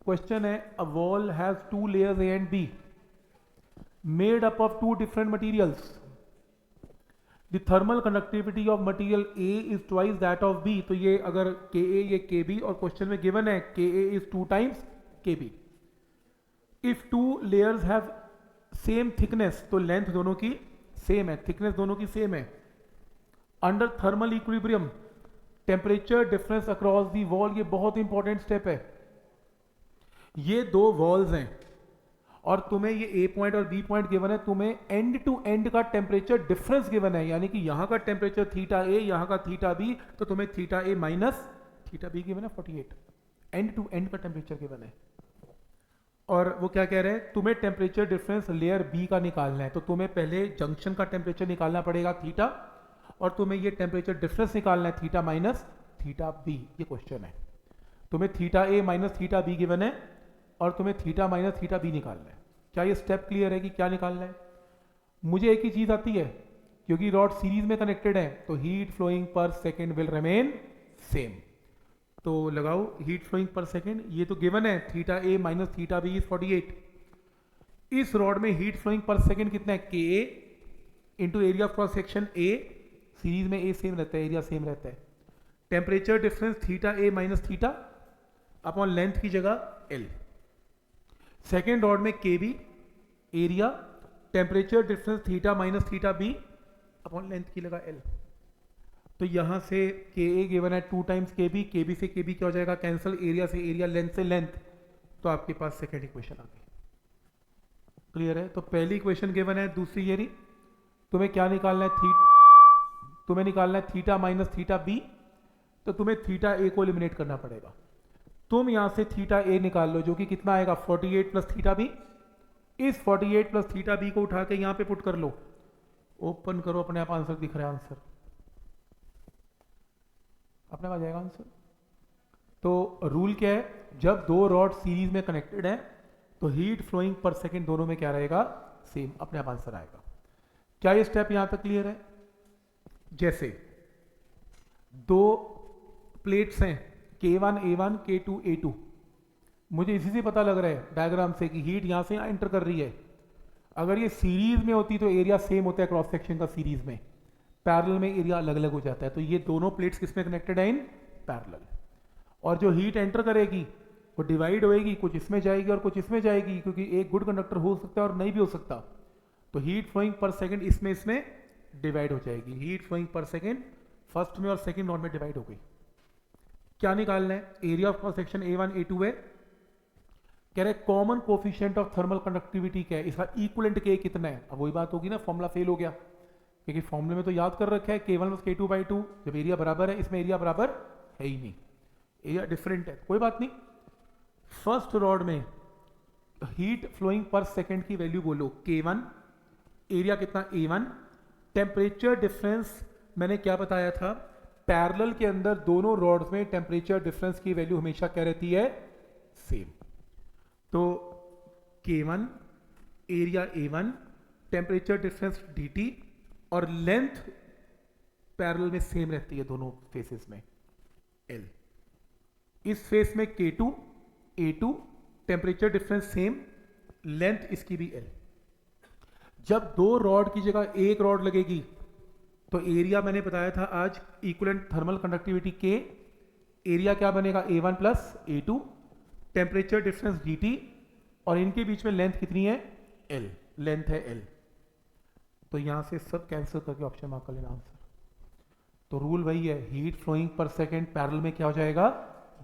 Question है a wall has 2 layers A and B made up of 2 different materials. The thermal conductivity of material A is twice that of B. तो ये अगर Ka ये Kb और question में given है Ka is 2 times Kb. If 2 layers have same thickness तो length दोनों की सेम है, थिकनेस दोनों की सेम है. Under thermal equilibrium temperature difference across the wall, ये बहुत इंपॉर्टेंट स्टेप है. ये दो वॉल्स हैं और तुम्हें ये ए पॉइंट और बी पॉइंट गिवन है, तुम्हें एंड टू एंड का टेम्परेचर डिफरेंस गिवन है, यानी कि यहां का टेम्परेचर थीटा ए, यहां का थीटा बी, तो तुम्हें theta A minus theta be given है 48. एंड टू एंड का टेम्परेचर गिवन है और वो क्या कह रहे हैं, तुम्हें टेम्परेचर डिफरेंस लेयर बी का निकालना है. तो तुम्हें पहले जंक्शन का टेम्परेचर निकालना पड़ेगा थीटा, और तुम्हें ये टेम्परेचर डिफरेंस निकालना है थीटा माइनस थीटा बी. ये क्वेश्चन है, तुम्हें theta A minus theta be given है और तुम्हें थीटा माइनस थीटा बी निकालना है. क्या ये स्टेप क्लियर है कि क्या निकालना है? मुझे एक ही चीज आती है, क्योंकि रॉड सीरीज में कनेक्टेड है तो heat flowing per second will remain same. तो लगाओ हीट फ्लोइंग पर सेकेंड, ये तो गिवन है theta A minus theta B is 48. इस रॉड में हीट फ्लोइंग पर सेकेंड कितना है, K A into area of cross section A, series में ए सेम रहता है, एरिया सेम रहता है. Temperature difference theta A minus theta upon length की जगह एल. सेकेंड रॉड में K B area, temperature difference theta minus theta B upon length की जगह एल. तो यहां से के ए गिवन है 2 टाइम्स के बी से के बी क्या हो जाएगा कैंसिल, एरिया से एरिया, लेंथ से लेंथ, तो आपके पास सेकेंड इक्वेशन आ गई. क्लियर है? तो पहली इक्वेशन गिवन है, दूसरी ये रही. तुम्हें क्या निकालना है, तुम्हें निकालना है थीटा माइनस थीटा बी, तो तुम्हें थीटा ए को एलिमिनेट करना पड़ेगा. तुम यहां से थीटा ए निकाल लो, जो कि कितना आएगा 48 प्लस थीटा बी. इस 48 प्लस थीटा बी को उठा के यहां पे पुट कर लो, ओपन करो, अपने आप आंसर दिख रहा है. आंसर अपने पास जाएगा आंसर. तो रूल क्या है, जब दो रॉड सीरीज में कनेक्टेड है तो हीट फ्लोइंग पर सेकेंड दोनों में क्या रहेगा, सेम, अपने आप आंसर आएगा. क्या ये स्टेप यहां तक क्लियर है? जैसे दो प्लेट्स हैं K1 A1 K2 A2, मुझे इसी से पता लग रहा है डायग्राम से कि हीट यहां से यहां एंटर कर रही है. अगर ये सीरीज में होती तो एरिया सेम होता है क्रॉस सेक्शन का सीरीज में, पैरेलल में एरिया अलग अलग हो जाता है. तो ये दोनों प्लेट्स किसमें कनेक्टेड है, इन पैरेलल. और जो हीट एंटर करेगी वो डिवाइड होएगी, कुछ इसमें जाएगी और कुछ इसमें जाएगी, क्योंकि एक गुड कंडक्टर हो सकता है और नहीं भी हो सकता. तो हीट फ्लोइंग पर सेकेंड इसमें डिवाइड हो जाएगी. Heat flowing per second first में और सेकेंड रॉड में डिवाइड हो गई. क्या निकालना है, area of cross section A1 A2 है. कह रहे common coefficient of thermal conductivity क्या है, इसका इक्विवेलेंट के कितना है. अब वही बात होगी ना, फॉर्मूला फेल हो गया, क्योंकि फॉर्मूले में तो याद कर रखा है K1 प्लस K2/2. जब एरिया बराबर है, इसमें एरिया बराबर है ही नहीं, एरिया डिफरेंट है. कोई बात नहीं. फर्स्ट रॉड में हीट फ्लोइंग पर सेकेंड की वैल्यू बोलो K1, एरिया कितना A1, टेम्परेचर डिफरेंस मैंने क्या बताया था, पैरेलल के अंदर दोनों रॉड्स में टेम्परेचर डिफरेंस की वैल्यू हमेशा क्या रहती है, सेम. तो K1 area A1, temperature difference dt और लेंथ पैरेलल में सेम रहती है दोनों फेसेस में L. इस फेस में K2 A2, temperature difference same, length इसकी भी L. जब दो रॉड की जगह एक रॉड लगेगी तो एरिया मैंने बताया था आज equivalent thermal conductivity K, area क्या बनेगा A1 plus A2, temperature difference dt और इनके बीच में लेंथ कितनी है, L, लेंथ है L. तो यहां से सब कैंसिल करके ऑप्शन मार्क कर लेना आंसर. तो रूल वही है, heat flowing per second parallel में क्या हो जाएगा,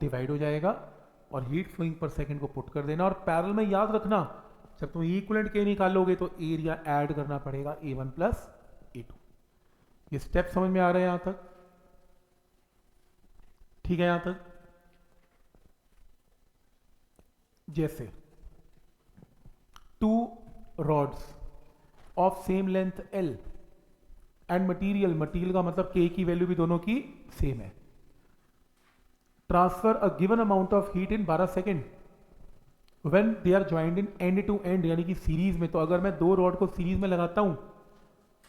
डिवाइड हो जाएगा, और हीट फ्लोइंग पर सेकेंड को पुट कर देना. और पैरेलल में याद रखना, जब तुम इक्विवेलेंट K निकालोगे तो एरिया ऐड करना पड़ेगा A1 प्लस A2. ये स्टेप समझ में आ रहे हैं यहां तक? ठीक है यहां तक? जैसे 2 rods of same length L and material का मतलब K की वैल्यू भी दोनों की सेम है. Transfer a given amount of heat in 12 second when they are joined in end to end, यानी कि सीरीज में. तो अगर मैं दो रॉड को सीरीज में लगाता हूं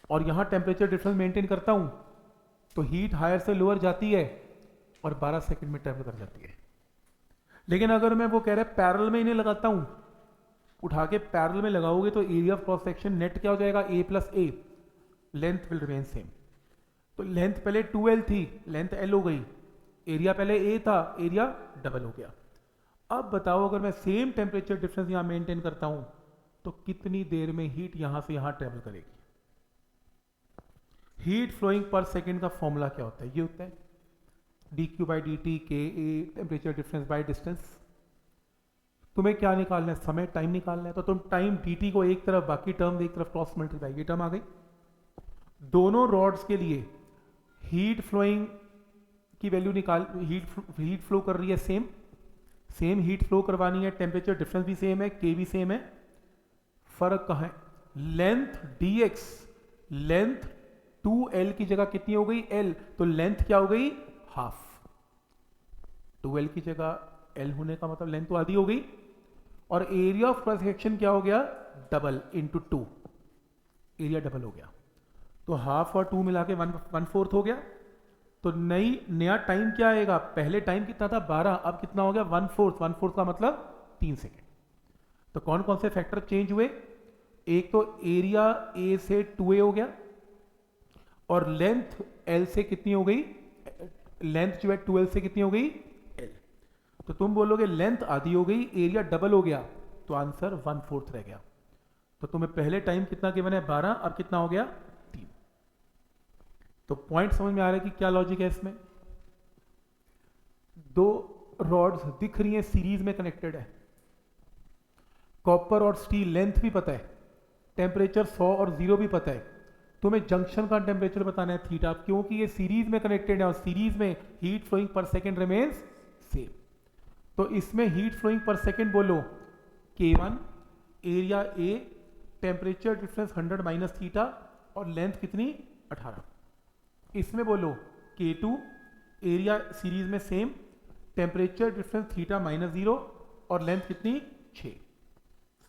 और यहां टेम्परेचर डिफरेंस मेंटेन करता हूं तो हीट हायर से लोअर जाती है और 12 सेकंड में ट्रैवल कर जाती है. लेकिन अगर मैं वो कह रहा है पैरेलल में इन्हें लगाता हूं, उठा के पैरेलल में लगाओगे तो area of cross section net क्या हो जाएगा, A plus A, length will remain same. तो लेंथ पहले 2l थी, लेंथ l हो गई, एरिया पहले a था, एरिया डबल हो गया। अब बताओ अगर मैं सेम टेम्परेचर डिफरेंस यहां मेंटेन करता हूं तो कितनी देर में हीट यहां से यहां ट्रेवल करेगी। हीट फ्लोइंग पर सेकेंड का फॉर्मूला क्या होता है, ये होता है dq बाई डी टी के a temperature difference by distance. तुम्हें क्या निकालना है, समय, टाइम निकालना है, तो तुम टाइम dt को एक तरफ, बाकी टर्म एक तरफ क्रॉस मल्टीप्लाई, ये टर्म आ गई। दोनों रॉड्स के लिए हीट फ्लोइंग की वैल्यू निकाल, हीट फ्लो कर रही है सेम हीट फ्लो करवानी है, टेम्परेचर डिफरेंस भी सेम है, के भी सेम है, फर्क कहां है, लेंथ dx, लेंथ 2l की जगह कितनी हो गई l, तो लेंथ क्या हो गई हाफ, 2l की जगह l होने का मतलब लेंथ तो आधी हो गई, और एरिया ऑफ क्रॉस सेक्शन क्या हो गया, डबल इंटू 2, एरिया डबल हो गया, तो हाफ और 2 मिला के 1/4 हो गया। तो नया टाइम क्या आएगा, पहले टाइम कितना था 12, अब कितना हो गया 1/4 का मतलब 3 सेकेंड। तो कौन कौन से फैक्टर चेंज हुए, एक तो एरिया a से 2a हो गया, और लेंथ l से कितनी हो गई, लेंथ जो है 2l से कितनी हो गई l। तो तुम बोलोगे लेंथ आधी हो गई, एरिया डबल हो गया, तो आंसर 1/4 रह गया। तो तुम्हें पहले टाइम कितना गिवन है 12, अब कितना हो गया 3। तो पॉइंट समझ में आ रहा है कि क्या लॉजिक है इसमें। दो रॉड्स दिख रही हैं सीरीज में कनेक्टेड है, कॉपर और स्टील, लेंथ भी पता है, टेम्परेचर 100 और 0 भी पता है, तुम्हें जंक्शन का टेम्परेचर बताना है थीटा, क्योंकि ये सीरीज में कनेक्टेड है और सीरीज में heat flowing per second remains same. तो इसमें हीट फ्लोइंग पर सेकेंड बोलो K1, area A, temperature difference 100 minus theta, और लेंथ कितनी 18। इसमें बोलो K2, एरिया सीरीज में same, temperature difference theta minus 0, और लेंथ कितनी 6।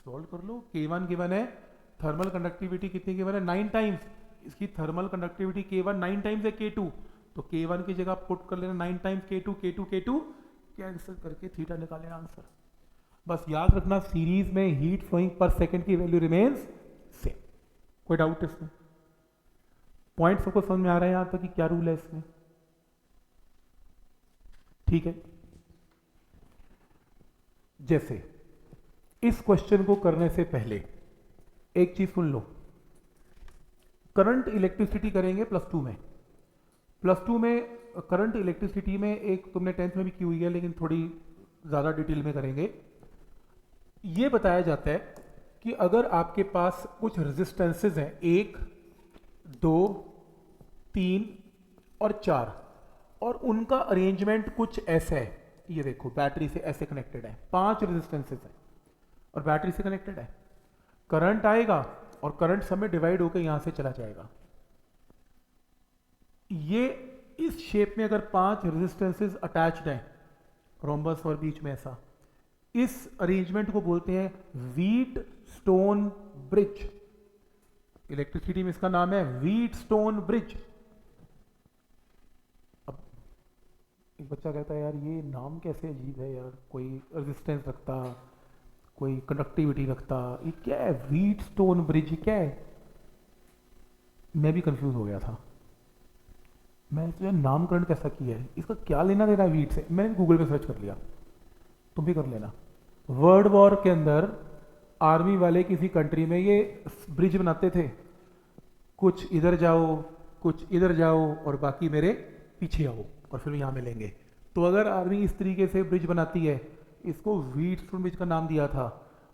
सॉल्व कर लो। K1 गिवन है, थर्मल कंडक्टिविटी कितनी गिवन है 9 टाइम्स, इसकी थर्मल कंडक्टिविटी K1 9 टाइम्स है K2, तो K1 की जगह पुट कर लेना 9 टाइम्स K2 कैंसिल करके थीटा निकाले आंसर। बस याद रखना सीरीज में हीट फ्लोइंग पर सेकेंड की वैल्यू रिमेन्स सेम। कोई डाउट इसमें, पॉइंट सबको समझ में आ रहा है यहां तक कि क्या रूल है इसमें, ठीक है। जैसे इस क्वेश्चन को करने से पहले एक चीज सुन लो, करंट इलेक्ट्रिसिटी करेंगे प्लस टू में करंट इलेक्ट्रिसिटी में एक तुमने 10th में भी की हुई है, लेकिन थोड़ी ज्यादा डिटेल में करेंगे। यह बताया जाता है कि अगर आपके पास कुछ रेजिस्टेंसेज हैं 1, 2, 3 और 4, और उनका अरेंजमेंट कुछ ऐसा है, ये देखो बैटरी से ऐसे कनेक्टेड है, 5 रेजिस्टेंसेज हैं और बैटरी से कनेक्टेड है, करंट आएगा और करंट सब में डिवाइड होकर यहां से चला जाएगा। ये इस शेप में अगर 5 रेजिस्टेंसेस अटैच्ड हैं, रोम्बस और बीच में ऐसा, इस अरेंजमेंट को बोलते हैं व्हीट स्टोन ब्रिज। इलेक्ट्रिसिटी में इसका नाम है व्हीट स्टोन ब्रिज। अब एक बच्चा कहता है यार ये नाम कैसे अजीब है यार, कोई रेजिस्टेंस रखता, कोई कंडक्टिविटी रखता, ये क्या है व्हीट स्टोन ब्रिज, क्या है। मैं भी कंफ्यूज हो गया था, मैं तो नामकरण कैसा किया है, इसका क्या लेना देना वीट से। मैंने गूगल पे सर्च कर लिया, तुम भी कर लेना। वर्ल्ड वॉर के अंदर आर्मी वाले किसी कंट्री में ये ब्रिज बनाते थे, कुछ इधर जाओ कुछ इधर जाओ और बाकी मेरे पीछे आओ और फिर यहाँ मिलेंगे। तो अगर आर्मी इस तरीके से ब्रिज बनाती है, इसको व्हीट स्टोन ब्रिज का नाम दिया था।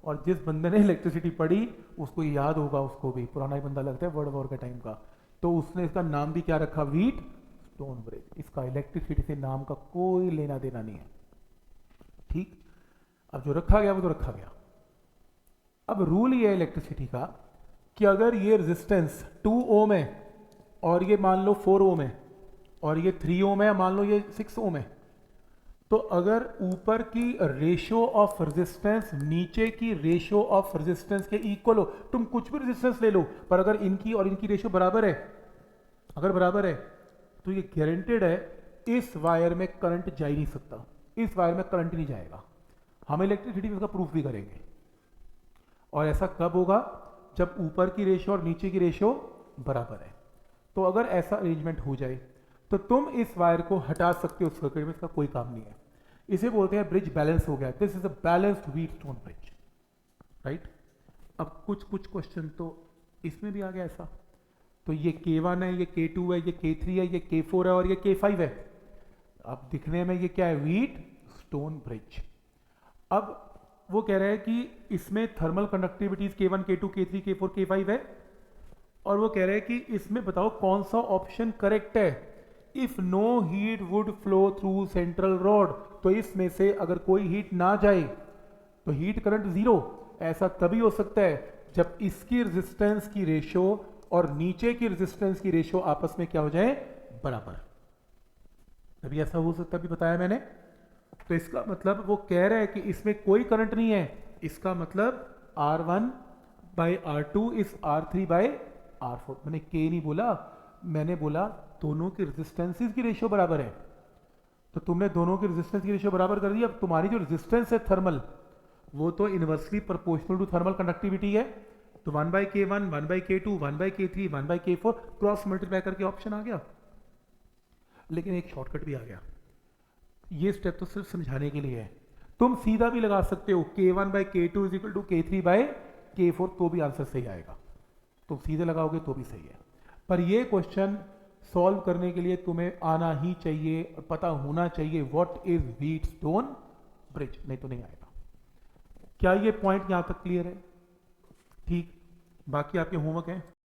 और जिस बंदे ने इलेक्ट्रिसिटी पढ़ी उसको याद होगा, उसको भी पुराना ही बंदा लगता है वर्ल्ड वॉर के टाइम का, तो उसने इसका नाम भी क्या रखा, व्हीट स्टोन ब्रिज। इसका इलेक्ट्रिसिटी से नाम का कोई लेना देना नहीं है, ठीक। अब जो रखा गया वो तो रखा गया। अब रूल ये है इलेक्ट्रिसिटी का कि अगर ये रेजिस्टेंस 2 ओम है और ये मान लो 4 ओम है और ये 3 ओम है, मान लो ये 6 ओम है, तो अगर ऊपर की रेशियो ऑफ रेजिस्टेंस नीचे की रेशियो ऑफ रेजिस्टेंस के इक्वल हो, तुम कुछ भी रेजिस्टेंस ले लो, पर अगर इनकी और इनकी रेशियो बराबर है, अगर बराबर है तो ये गारंटेड है इस वायर में करंट जा ही नहीं सकता, इस वायर में करंट नहीं जाएगा। हम इलेक्ट्रिसिटी में इसका प्रूफ भी करेंगे। और ऐसा कब होगा? जब ऊपर की रेशो और नीचे की रेशो बराबर है। तो अगर ऐसा अरेंजमेंट हो जाए तो तुम इस वायर को हटा सकते हो सर्किट में, इसका कोई काम नहीं है। इसे बोलते हैं ब्रिज बैलेंस हो गया। This is a balanced wheat stone bridge, right. अब कुछ क्वेश्चन तो इसमें भी आ गया ऐसा। तो ये K1 है, ये K2 है, ये K3 है, ये K4 है और ये K5 है। अब दिखने में ये क्या है? Wheat stone bridge. अब वो कह रहे हैं कि इसमें thermal conductivities K1, K2, K3, K4, K5 है। और वो कह रहे हैं कि इसमें बताओ कौन सा ऑप्शन करेक्ट है। If no heat would flow through central rod, तो इसमें से अगर कोई हीट ना जाए तो हीट करंट जीरो। ऐसा तभी हो सकता है जब इसकी रेजिस्टेंस की रेशो और नीचे की रेजिस्टेंस की रेशो आपस में क्या हो जाए? बराबर। तभी ऐसा हो सकता है, भी बताया मैंने। तो इसका मतलब वो कह रहे हैं कि इसमें कोई करंट नहीं है। इसका मतलब R1 by R2 is R3 by R4। मैंने K नहीं बोला, मैंने बोला दोनों की रेजिस्टेंसेस की रेशियो बराबर है। तो तुमने दोनों की रेजिस्टेंस की रेशियो बराबर कर दी। अब तुम्हारी जो रेजिस्टेंस है थर्मल, वो तो inversely proportional to thermal conductivity है। तो 1/K1, 1/K2, 1/K3, 1/K4 cross multiply करके ऑप्शन आ गया। लेकिन एक शॉर्टकट भी आ गया। ये स्टेप तो सिर्फ समझाने के लिए है। तुम सीधा भी लगा सकते हो K1/K2 is equal to K3/K4, तो भी आंसर सही आएगा। तुम सीधे लगाओगे तो भी सही है। पर ये क्वेश्चन सॉल्व करने के लिए तुम्हें आना ही चाहिए, पता होना चाहिए what is wheat stone bridge, नहीं तो नहीं आएगा। क्या ये पॉइंट यहां तक क्लियर है? ठीक। बाकी आपके होमवर्क है।